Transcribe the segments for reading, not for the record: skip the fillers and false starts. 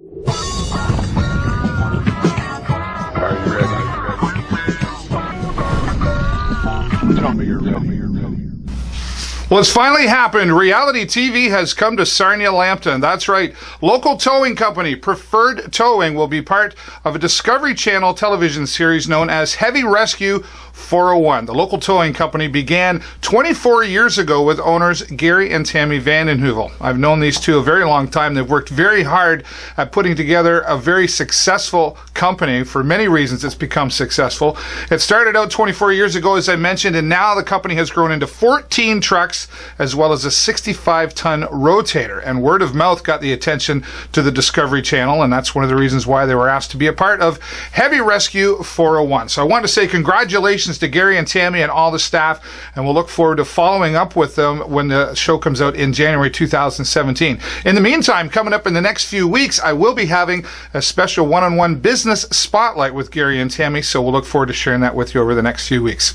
Are you ready? Tell me you're ready. Well, it's finally happened. Reality TV has come to Sarnia, Lambton. That's right. Local towing company Preferred Towing will be part of a Discovery Channel television series known as Heavy Rescue 401. The local towing company began 24 years ago with owners Gary and Tammy Vandenheuvel. I've known these two a very long time. They've worked very hard at putting together a very successful company. For many reasons, it's become successful. It started out 24 years ago, as I mentioned, and now the company has grown into 14 trucks as well as a 65-ton rotator. And word of mouth got the attention to the Discovery Channel, and that's one of the reasons why they were asked to be a part of Heavy Rescue 401. So I want to say congratulations to Gary and Tammy and all the staff, and we'll look forward to following up with them when the show comes out in January 2017. In the meantime, coming up in the next few weeks, I will be having a special one-on-one business spotlight with Gary and Tammy, so we'll look forward to sharing that with you over the next few weeks.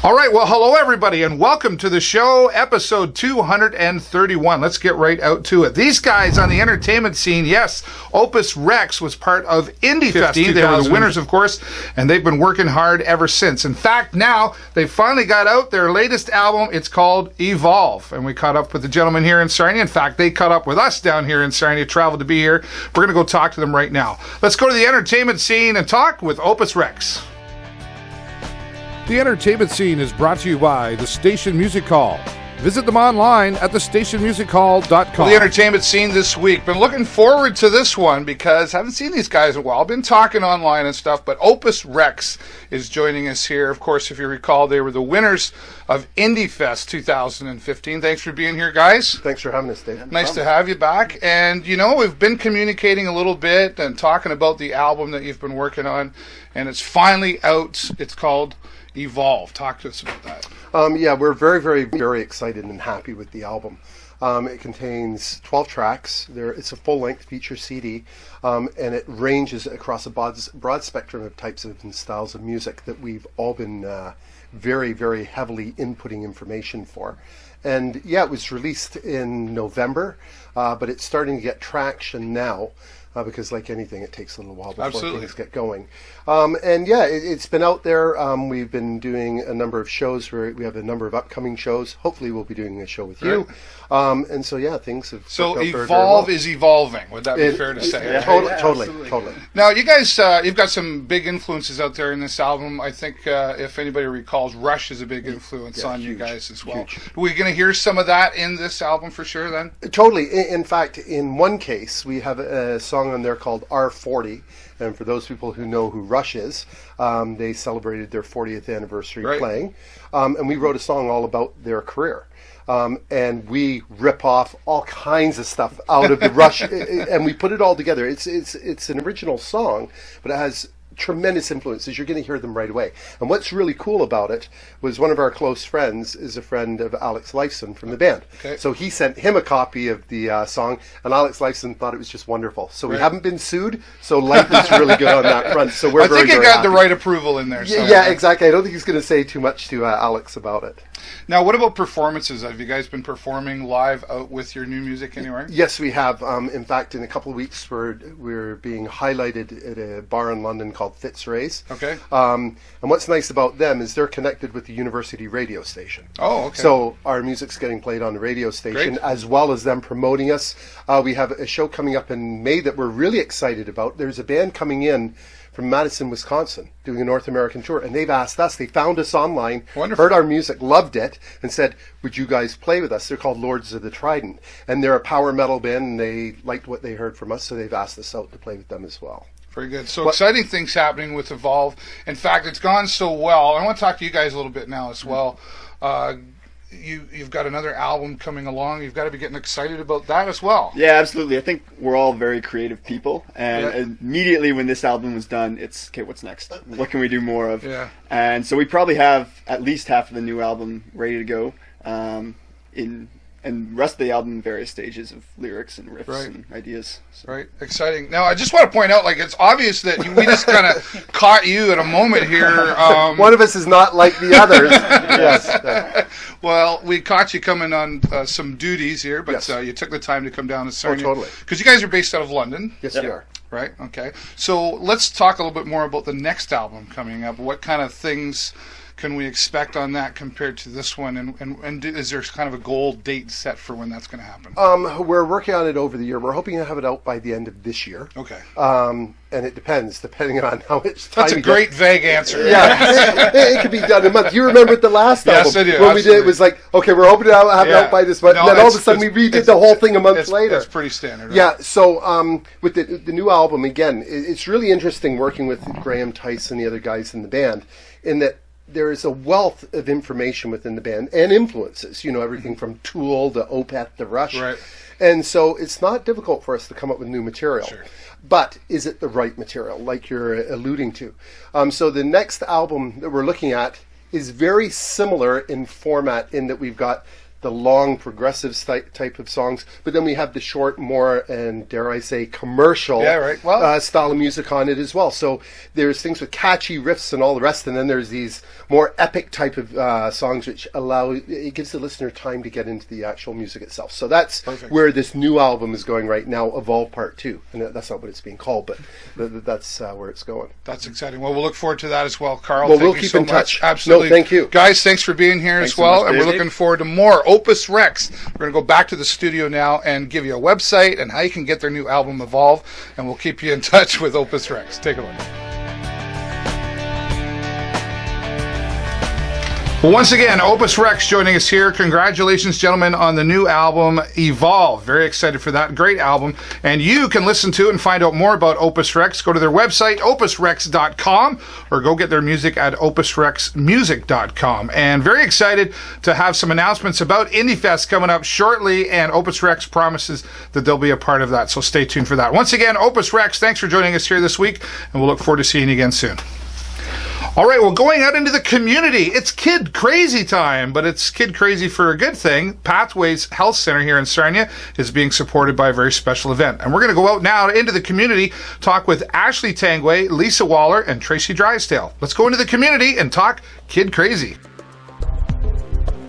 All right, well, hello everybody, and welcome to the show, episode 231. Let's get right out to it. These guys on the entertainment scene, yes, OPUS REX was part of INDIEFEST. They were the winners, of course, and they've been working hard ever since. In fact, now they finally got out their latest album. It's called Evolve, and we caught up with the gentleman here in Sarnia. In fact, they caught up with us down here in Sarnia, traveled to be here. We're going to go talk to them right now. Let's go to the entertainment scene and talk with OPUS REX. The entertainment scene is brought to you by the Station Music Hall. Visit them online at thestationmusichall.com. Well, the entertainment scene this week. Been looking forward to this one because I haven't seen these guys in a while. Been talking online and stuff, but OPUS REX is joining us here. Of course, if you recall, they were the winners of INDIEFEST 2015. Thanks for being here, guys. Thanks for having us, Dave. Nice to have you back. And, you know, we've been communicating a little bit and talking about the album that you've been working on, and it's finally out. It's called Evolve. Talk to us about that. Yeah, we're very, very, very excited and happy with the album. It contains 12 tracks. It's a full-length feature CD, and it ranges across a broad spectrum of types of and styles of music that we've all been very, very heavily inputting information for. And yeah, it was released in November, but it's starting to get traction now. Because like anything, it takes a little while before things get going. And yeah, it's been out there. We've been doing a number of shows. We have a number of upcoming shows. Hopefully we'll be doing a show with you. And so yeah, things have... So Evolve is evolving. Would that be fair to say? Yeah, totally. Now, you guys, you've got some big influences out there in this album. I think if anybody recalls, Rush is a big influence on you guys as well. Huge. Are we going to hear some of that in this album for sure then? Totally. In fact, in one case, we have a song on there called R40, and for those people who know who Rush is, they celebrated their 40th anniversary playing, and we wrote a song all about their career. And we rip off all kinds of stuff out of the Rush, and we put it all together. It's an original song, but it has tremendous influences. You're going to hear them right away. And what's really cool about it was one of our close friends is a friend of Alex Lifeson from the band. Okay. So he sent him a copy of the song, and Alex Lifeson thought it was just wonderful. So we haven't been sued, so life is really good on that front. So we're very, very happy. I think you got the right approval in there. Yeah, exactly. I don't think he's going to say too much to Alex about it. Now, what about performances? Have you guys been performing live out with your new music anywhere? Yes, we have. In fact, in a couple of weeks, we're being highlighted at a bar in London called Fitzroy's. Okay. And what's nice about them is they're connected with the university radio station. Oh, okay. So our music's getting played on the radio station, as well as them promoting us. We have a show coming up in May that we're really excited about. There's a band coming in from Madison, Wisconsin, doing a North American tour, and they've asked us. They found us online, heard our music, loved it, and said, would you guys play with us? They're called Lords of the Trident, and they're a power metal band, and they liked what they heard from us, so they've asked us out to play with them as well. Very good. So exciting things happening with Evolve. In fact, it's gone so well. I want to talk to you guys a little bit now as well. You've got another album coming along. You've got to be getting excited about that as well. Yeah, absolutely. I think we're all very creative people, and immediately when this album was done, it's, okay, what's next? What can we do more of? Yeah. And so we probably have at least half of the new album ready to go in and the rest of the album, various stages of lyrics and riffs Right. and ideas. So. Right, exciting. Now, I just want to point out, like, it's obvious that we just kind of caught you at a moment here. One of us is not like the others. Yes. Well, we caught you coming on some duties here, but Yes. you took the time to come down to Sarnia. Oh, totally. Because you guys are based out of London. Yes, we are. Right, okay. So let's talk a little bit more about the next album coming up. What kind of things can we expect on that compared to this one? And is there kind of a goal date set for when that's going to happen? We're working on it over the year. We're hoping to have it out by the end of this year. Okay. And it depending on how much time. That's a great vague answer. Yeah, it could be done in a month. You remember the last album? Yes, I do. When we did, it was like, okay, we're hoping to have it out by this month. No, and then all of a sudden, it's- we redid the whole thing a month later. That's pretty standard. Right? Yeah, so with the new album, again, it's really interesting working with Graham Tice and the other guys in the band, in that there is a wealth of information within the band and influences, everything from Tool to Opeth to Rush. Right. And so it's not difficult for us to come up with new material. Sure. But is it the right material, like you're alluding to? So the next album that we're looking at is very similar in format, in that we've got the long progressive type of songs, but then we have the short, more, and dare I say, commercial style of music on it as well. So there's things with catchy riffs and all the rest, and then there's these more epic type of songs which it gives the listener time to get into the actual music itself. So that's where this new album is going right now, Evolve Part 2. And that's not what it's being called, but that's where it's going. That's exciting. Well, we'll look forward to that as well, Carl. Well, thank we'll you keep so in touch. Much. Absolutely. No, thank you. Guys, thanks for being here as so well. much, And we're David. looking forward to more OPUS REX. We're going to go back to the studio now and give you a website and how you can get their new album Evolve. And we'll keep you in touch with OPUS REX. Take a look. Well, once again, OPUS REX joining us here. Congratulations, gentlemen, on the new album, Evolve. Very excited for that. Great album. And you can listen to and find out more about OPUS REX. Go to their website, opusrex.com, or go get their music at opusrexmusic.com. And very excited to have some announcements about INDIEFEST coming up shortly, and OPUS REX promises that they'll be a part of that. So stay tuned for that. Once again, OPUS REX, thanks for joining us here this week, and we'll look forward to seeing you again soon. All right, well, going out into the community, it's Kid Crazy time, but it's Kid Crazy for a good thing. Pathways Health Center here in Sarnia is being supported by a very special event. And we're going to go out now into the community, talk with Ashley Tanguay, Lisa Waller, and Tracy Drysdale. Let's go into the community and talk Kid Crazy.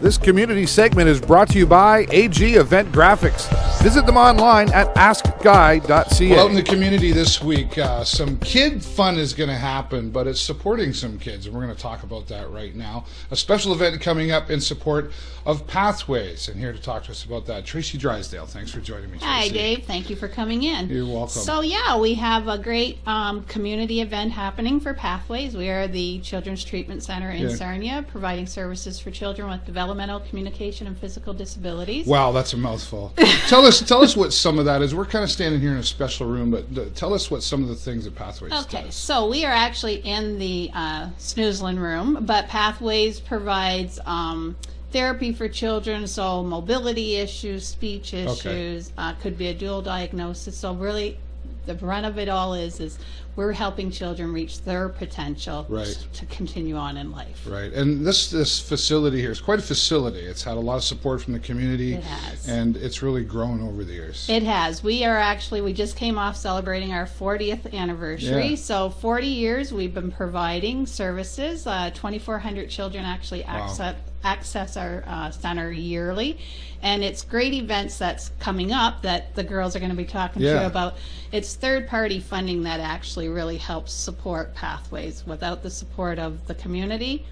This community segment is brought to you by AG Event Graphics. Visit them online at askguy.ca. Well, out in the community this week, some kid fun is going to happen, but it's supporting some kids, and we're going to talk about that right now. A special event coming up in support of Pathways, and here to talk to us about that, Tracy Drysdale. Thanks for joining me, Tracy. Hi, Dave. Thank you for coming in. You're welcome. So, yeah, we have a great community event happening for Pathways. We are the Children's Treatment Center in Sarnia, providing services for children with developmental, communication, and physical disabilities. Wow, that's a mouthful. Tell us what some of that is. We're kind of standing here in a special room, but tell us what some of the things that Pathways Okay, does. so we are actually in the snoozlin room, but Pathways provides therapy for children, so mobility issues, speech issues, could be a dual diagnosis. So really, the brunt of it all is we're helping children reach their potential to continue on in life. Right, and this facility here is quite a facility. It's had a lot of support from the community. It has. And it's really grown over the years. It has. We just came off celebrating our 40th anniversary. Yeah. So 40 years we've been providing services. 2,400 children actually access our center yearly. And it's great events that's coming up that the girls are going to be talking to you about. It's third-party funding that actually really helps support Pathways. Without the support of the community,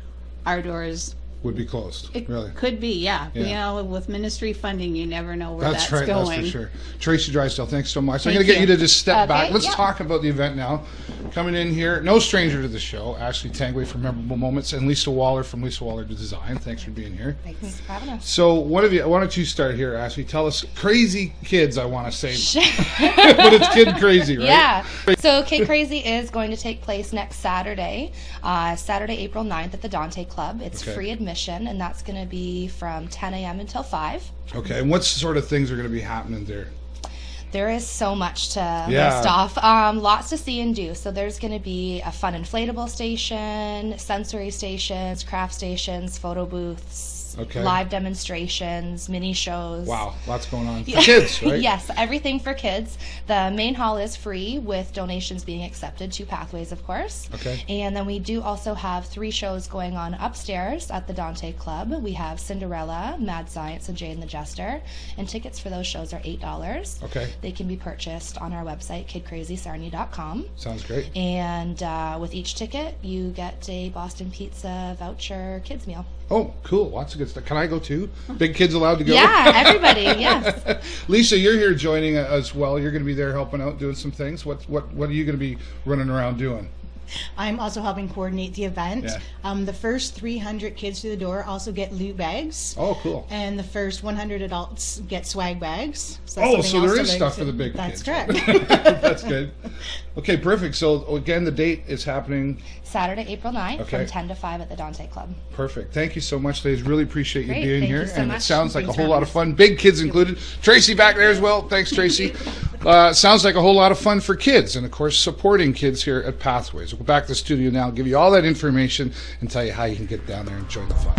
our doors would be closed. It really could be, yeah. You know, with ministry funding, you never know where that's right, going. That's for sure. Tracy Drysdale, thanks so much. I'm Thank going to get you. you to just step back. Let's yeah. talk about the event now. Coming in here, no stranger to the show, Ashley Tanguay from Memorable Moments, and Lisa Waller from Lisa Waller Design. Thanks for being here. Thanks for having us. So, why don't you start here, Ashley? Tell us, crazy kids, I want to say, but it's Kid Crazy, right? Yeah. So Kid Crazy is going to take place next Saturday, Saturday, April 9th at the Dante Club. It's free admission, and that's going to be from 10 a.m. until 5. Okay, and what sort of things are going to be happening there? There is so much to list off. Lots to see and do. So there's going to be a fun inflatable station, sensory stations, craft stations, photo booths, games, Okay. live demonstrations, mini shows. Wow, lots going on. For kids, right? Yes, everything for kids. The main hall is free with donations being accepted to Pathways, of course. Okay. And then we do also have 3 shows going on upstairs at the Dante Club. We have Cinderella, Mad Science, and Jane the Jester. And tickets for those shows are $8. Okay. They can be purchased on our website, KidCrazySarnia.com. Sounds great. And with each ticket, you get a Boston Pizza voucher kids meal. Oh, cool. Lots of good stuff. Can I go too? Big kids allowed to go? Yeah, everybody, yes. Lisa, you're here joining as well. You're going to be there helping out, doing some things. What are you going to be running around doing? I'm also helping coordinate the event. Yeah. The first 300 kids through the door also get loot bags. Oh, cool. And the first 100 adults get swag bags. So that's so there something is else to stuff look for the big That's kids. correct. That's good. Okay, perfect. So again, the date is happening. Saturday, April 9th Okay. from 10 to 5 at the Dante Club. Perfect. Thank you so much, ladies. Really appreciate you Great. being Thank here. you so And it much. sounds like Thanks a whole for lot having of fun. Big kids included. Tracy back there as well. Thanks, Tracy. Sounds like a whole lot of fun for kids. And of course, supporting kids here at Pathways. We'll go back to the studio now, give you all that information, and tell you how you can get down there and join the fun.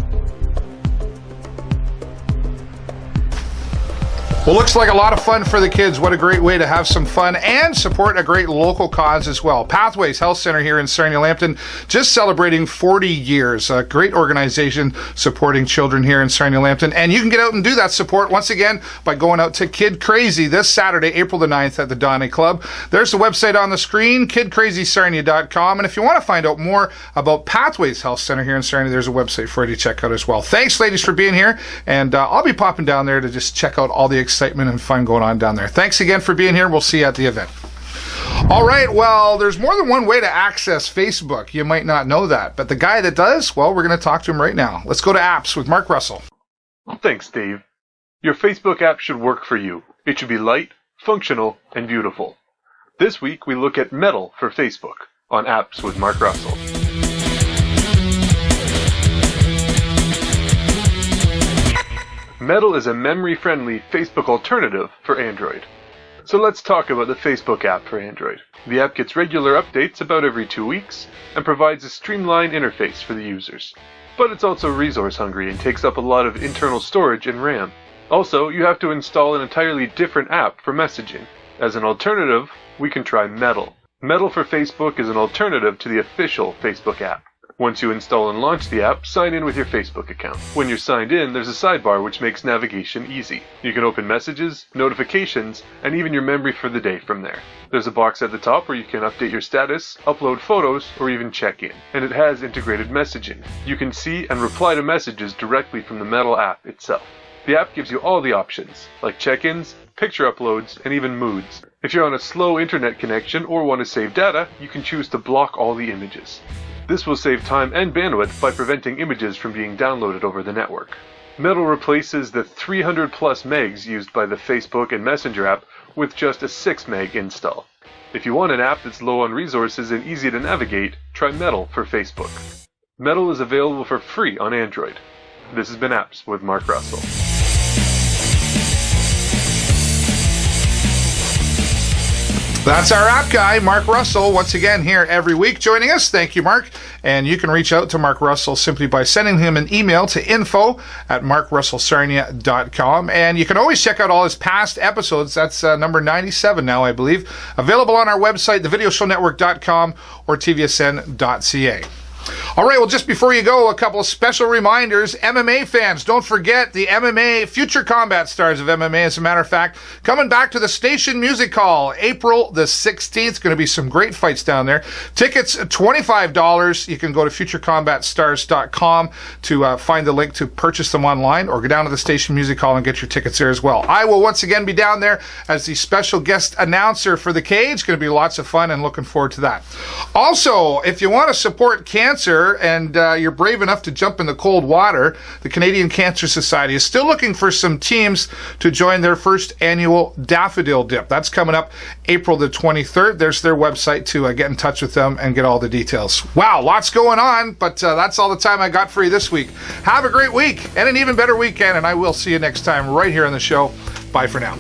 Well, looks like a lot of fun for the kids. What a great way to have some fun and support a great local cause as well. Pathways Health Center here in Sarnia Lambton, just celebrating 40 years. A great organization supporting children here in Sarnia Lambton. And you can get out and do that support once again by going out to Kid Crazy this Saturday, April the 9th at the Dante Club. There's the website on the screen, KidCrazySarnia.com. And if you want to find out more about Pathways Health Center here in Sarnia, there's a website for you to check out as well. Thanks, ladies, for being here. And I'll be popping down there to just check out all the excitement and fun going on down there. Thanks again for being here. We'll see you at the event. All right, well, there's more than one way to access Facebook. You might not know that, but the guy that does, well, we're going to talk to him right now. Let's go to apps with Mark Russell. Thanks, Dave. Your Facebook app should work for you. It should be light, functional, and beautiful. This week, we look at Metal for Facebook on Apps with Mark Russell. Metal is a memory-friendly Facebook alternative for Android. So let's talk about the Facebook app for Android. The app gets regular updates about every 2 weeks and provides a streamlined interface for the users. But it's also resource hungry and takes up a lot of internal storage and RAM. Also, you have to install an entirely different app for messaging. As an alternative, we can try Metal. Metal for Facebook is an alternative to the official Facebook app. Once you install and launch the app, sign in with your Facebook account. When you're signed in, there's a sidebar which makes navigation easy. You can open messages, notifications, and even your memory for the day from there. There's a box at the top where you can update your status, upload photos, or even check in. And it has integrated messaging. You can see and reply to messages directly from the Metal app itself. The app gives you all the options, like check-ins, picture uploads, and even moods. If you're on a slow internet connection or want to save data, you can choose to block all the images. This will save time and bandwidth by preventing images from being downloaded over the network. Metal replaces the 300 plus megs used by the Facebook and Messenger app with just a 6 meg install. If you want an app that's low on resources and easy to navigate, try Metal for Facebook. Metal is available for free on Android. This has been Apps with Mark Russell. That's our app guy, Mark Russell, once again here every week joining us. Thank you, Mark. And you can reach out to Mark Russell simply by sending him an email to info@markrussellsarnia.com. And you can always check out all his past episodes. That's number 97 now, I believe. Available on our website, thevideoshownetwork.com or tvsn.ca. All right, well, just before you go, a couple of special reminders. MMA fans, don't forget the MMA Future Combat Stars of MMA, as a matter of fact, coming back to the Station Music Hall, April the 16th. Going to be some great fights down there. Tickets, $25. You can go to futurecombatstars.com to find the link to purchase them online, or go down to the Station Music Hall and get your tickets there as well. I will once again be down there as the special guest announcer for the Cage. Going to be lots of fun and looking forward to that. Also, if you want to support cancer and you're brave enough to jump in the cold water, the Canadian Cancer Society is still looking for some teams to join their first annual Daffodil Dip. That's coming up April the 23rd. There's their website to get in touch with them and get all the details. Wow, lots going on, but that's all the time I got for you this week. Have a great week and an even better weekend, and I will see you next time right here on the show. Bye for now.